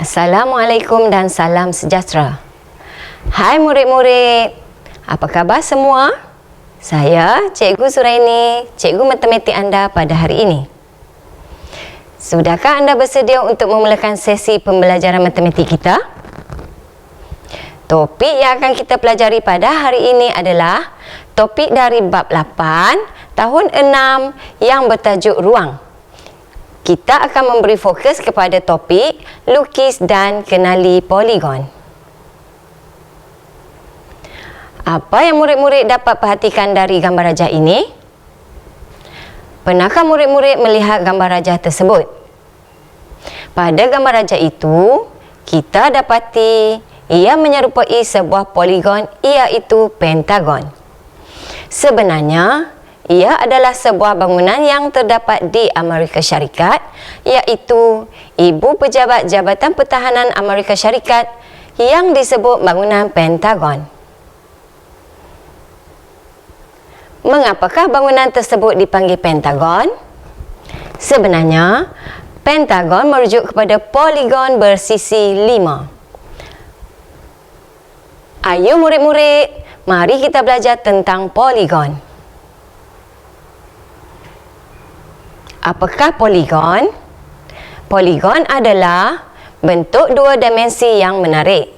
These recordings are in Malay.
Assalamualaikum dan salam sejahtera. Hai murid-murid, apa khabar semua? Saya Cikgu Suraini, Cikgu Matematik anda pada hari ini. Sudahkah anda bersedia untuk memulakan sesi pembelajaran matematik kita? Topik yang akan kita pelajari pada hari ini adalah topik dari bab 8, tahun 6 yang bertajuk ruang. Kita akan memberi fokus kepada topik lukis dan kenali poligon. Apa yang murid-murid dapat perhatikan dari gambar rajah ini? Pernahkah murid-murid melihat gambar rajah tersebut? Pada gambar rajah itu, kita dapati ia menyerupai sebuah poligon, iaitu pentagon. Sebenarnya, ia adalah sebuah bangunan yang terdapat di Amerika Syarikat, iaitu Ibu Pejabat Jabatan Pertahanan Amerika Syarikat yang disebut bangunan Pentagon. Mengapakah bangunan tersebut dipanggil Pentagon? Sebenarnya, Pentagon merujuk kepada poligon bersisi 5. Ayo murid-murid, mari kita belajar tentang poligon. Apakah poligon? Poligon adalah bentuk dua dimensi yang menarik.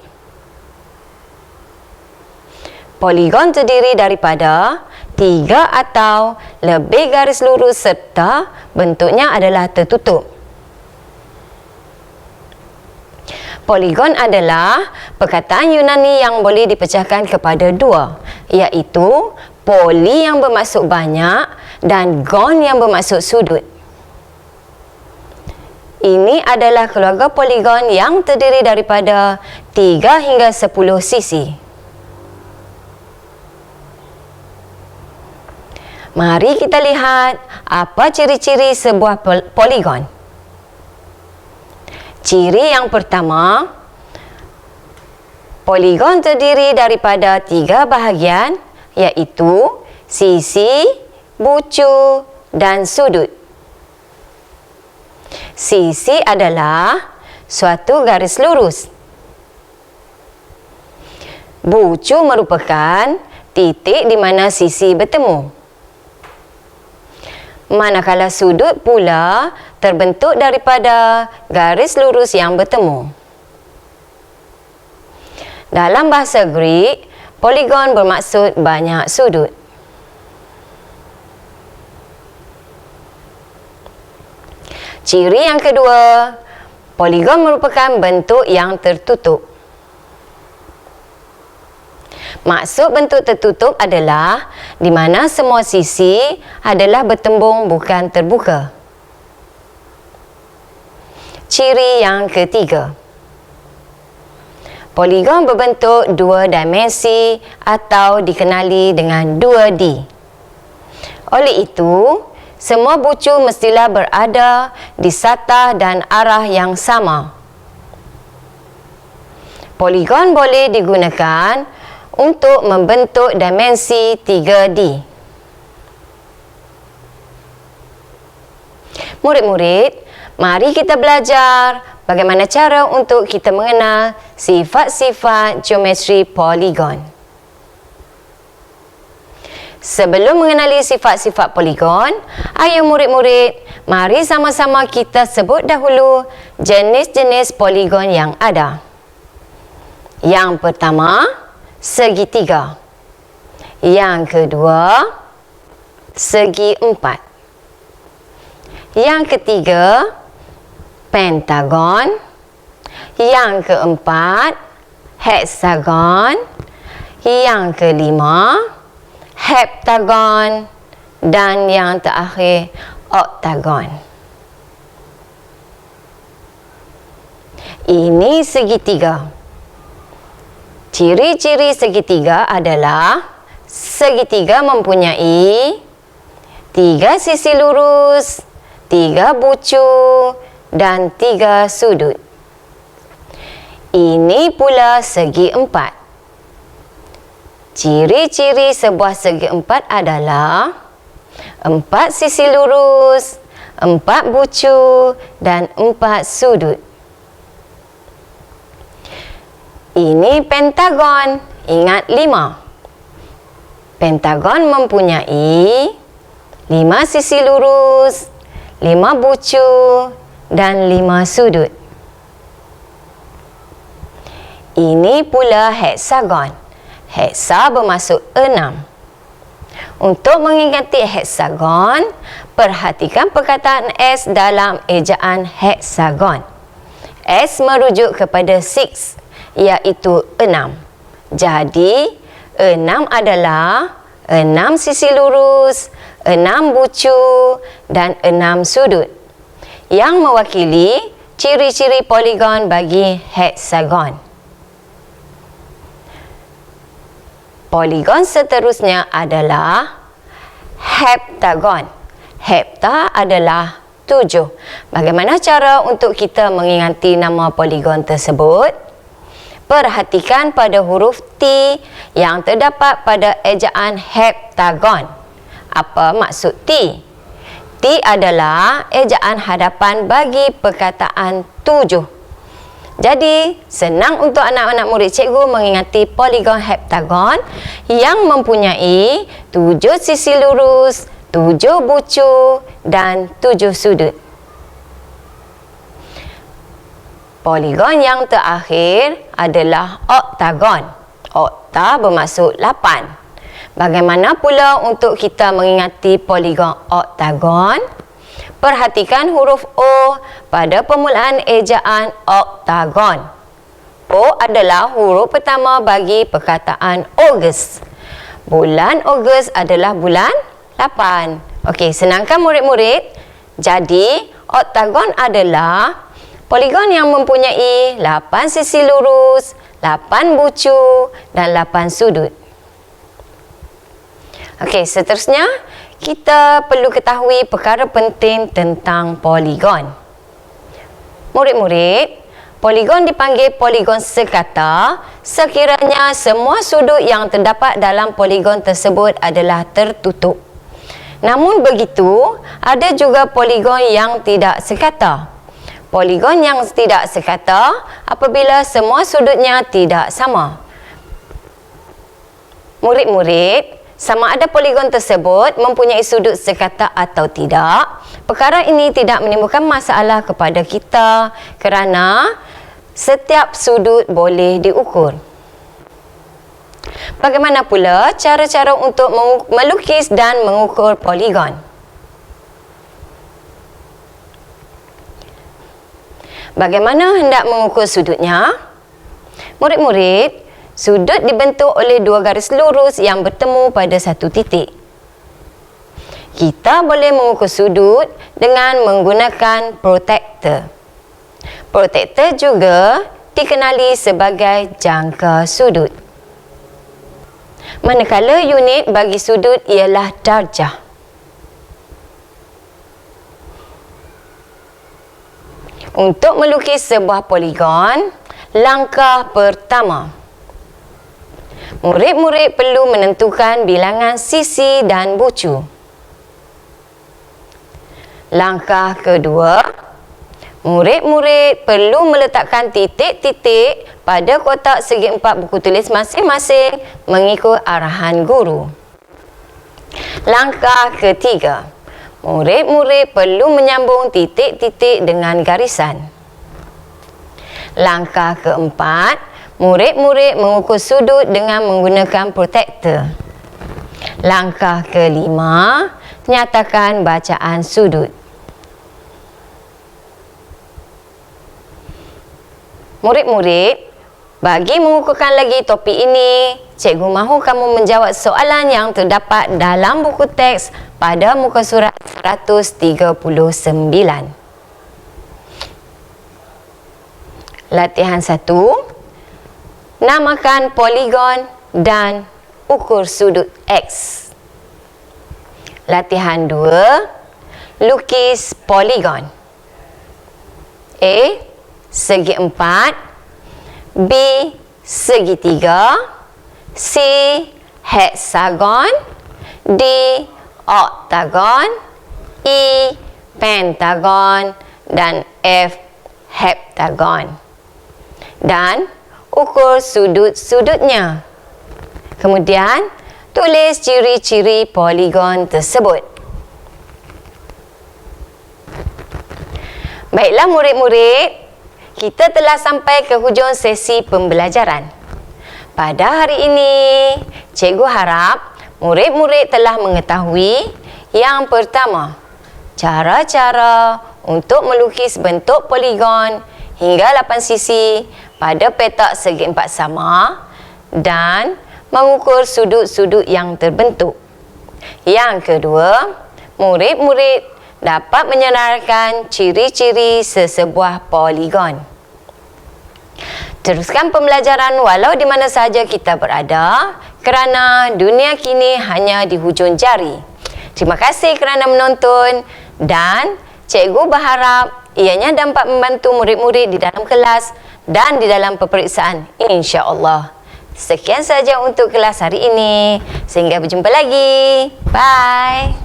Poligon terdiri daripada 3 atau lebih garis lurus serta bentuknya adalah tertutup. Poligon adalah perkataan Yunani yang boleh dipecahkan kepada dua, iaitu poli yang bermaksud banyak dan gon yang bermaksud sudut. Ini adalah keluarga poligon yang terdiri daripada 3 hingga 10 sisi. Mari kita lihat apa ciri-ciri sebuah poligon. Ciri yang pertama, poligon terdiri daripada 3 bahagian, iaitu sisi, bucu dan sudut. Sisi adalah suatu garis lurus. Bucu merupakan titik di mana sisi bertemu. Manakala sudut pula terbentuk daripada garis lurus yang bertemu. Dalam bahasa Greek, poligon bermaksud banyak sudut. Ciri yang kedua, poligon merupakan bentuk yang tertutup. Maksud bentuk tertutup adalah di mana semua sisi adalah bertembung bukan terbuka. Ciri yang ketiga, poligon berbentuk 2 dimensi atau dikenali dengan 2D. Oleh itu, semua bucu mestilah berada di satah dan arah yang sama. Poligon boleh digunakan untuk membentuk dimensi 3D. Murid-murid, mari kita belajar bagaimana cara untuk kita mengenal sifat-sifat geometri poligon. Sebelum mengenali sifat-sifat poligon, ayo murid-murid, mari sama-sama kita sebut dahulu jenis-jenis poligon yang ada. Yang pertama, segitiga. Yang kedua, segi empat. Yang ketiga, pentagon. Yang keempat, heksagon. Yang kelima, heptagon, dan yang terakhir oktagon. Ini segitiga. Ciri-ciri segitiga adalah segitiga mempunyai 3 sisi lurus, 3 bucu, dan 3 sudut. Ini pula segi empat. Ciri-ciri sebuah segi empat adalah 4 sisi lurus, 4 bucu, dan 4 sudut. Ini pentagon. Ingat 5. Pentagon mempunyai 5 sisi lurus, 5 bucu dan 5 sudut. Ini pula heksagon. Heksa bermaksud 6. Untuk mengingati heksagon, perhatikan perkataan S dalam ejaan heksagon. S merujuk kepada 6, iaitu 6. Jadi, 6 adalah 6 sisi lurus, 6 bucu dan 6 sudut yang mewakili ciri-ciri poligon bagi heksagon. Poligon seterusnya adalah heptagon. Hepta adalah 7. Bagaimana cara untuk kita mengingati nama poligon tersebut? Perhatikan pada huruf T yang terdapat pada ejaan heptagon. Apa maksud T? T adalah ejaan hadapan bagi perkataan 7. Jadi, senang untuk anak-anak murid cikgu mengingati poligon heptagon yang mempunyai 7 sisi lurus, 7 bucu dan 7 sudut. Poligon yang terakhir adalah oktagon. Okta bermaksud 8. Bagaimana pula untuk kita mengingati poligon oktagon? Perhatikan huruf O pada permulaan ejaan oktagon. O adalah huruf pertama bagi perkataan Ogos. Bulan Ogos adalah bulan 8. Okey, senangkan murid-murid. Jadi, oktagon adalah poligon yang mempunyai 8 sisi lurus, 8 bucu dan 8 sudut. Okey, seterusnya kita perlu ketahui perkara penting tentang poligon. Murid-murid, poligon dipanggil poligon sekata sekiranya semua sudut yang terdapat dalam poligon tersebut adalah tertutup. Namun begitu, ada juga poligon yang tidak sekata. Poligon yang tidak sekata apabila semua sudutnya tidak sama. Murid-murid, sama ada poligon tersebut mempunyai sudut sekata atau tidak, perkara ini tidak menimbulkan masalah kepada kita kerana setiap sudut boleh diukur. Bagaimana pula cara-cara untuk melukis dan mengukur poligon? Bagaimana hendak mengukur sudutnya? Murid-murid, sudut dibentuk oleh 2 garis lurus yang bertemu pada satu titik. Kita boleh mengukur sudut dengan menggunakan protektor. Protektor juga dikenali sebagai jangka sudut. Manakala unit bagi sudut ialah darjah. Untuk melukis sebuah poligon, langkah pertama, murid-murid perlu menentukan bilangan sisi dan bucu. Langkah kedua, murid-murid perlu meletakkan titik-titik pada kotak segi 4 buku tulis masing-masing mengikut arahan guru. Langkah ketiga, murid-murid perlu menyambung titik-titik dengan garisan. Langkah keempat, murid-murid mengukur sudut dengan menggunakan protektor. Langkah kelima, nyatakan bacaan sudut. Murid-murid, bagi mengukurkan lagi topik ini, cikgu mahu kamu menjawab soalan yang terdapat dalam buku teks pada muka surat 139. Latihan 1. Namakan poligon dan ukur sudut X. Latihan 2. Lukis poligon. A. Segi 4. B. Segi 3. C. Heksagon. D. Oktagon. E. Pentagon. Dan F. Heptagon. Dan ukur sudut-sudutnya. Kemudian, tulis ciri-ciri poligon tersebut. Baiklah murid-murid, kita telah sampai ke hujung sesi pembelajaran. Pada hari ini, cikgu harap murid-murid telah mengetahui yang pertama, cara-cara untuk melukis bentuk poligon hingga 8 sisi pada petak segi empat sama dan mengukur sudut-sudut yang terbentuk. Yang kedua, murid-murid dapat menyenaraikan ciri-ciri sesebuah poligon. Teruskan pembelajaran walau di mana sahaja kita berada kerana dunia kini hanya di hujung jari. Terima kasih kerana menonton dan cikgu berharap ianya dapat membantu murid-murid di dalam kelas dan di dalam peperiksaan insya-Allah. Sekian saja untuk kelas hari ini. Sehingga berjumpa lagi. Bye.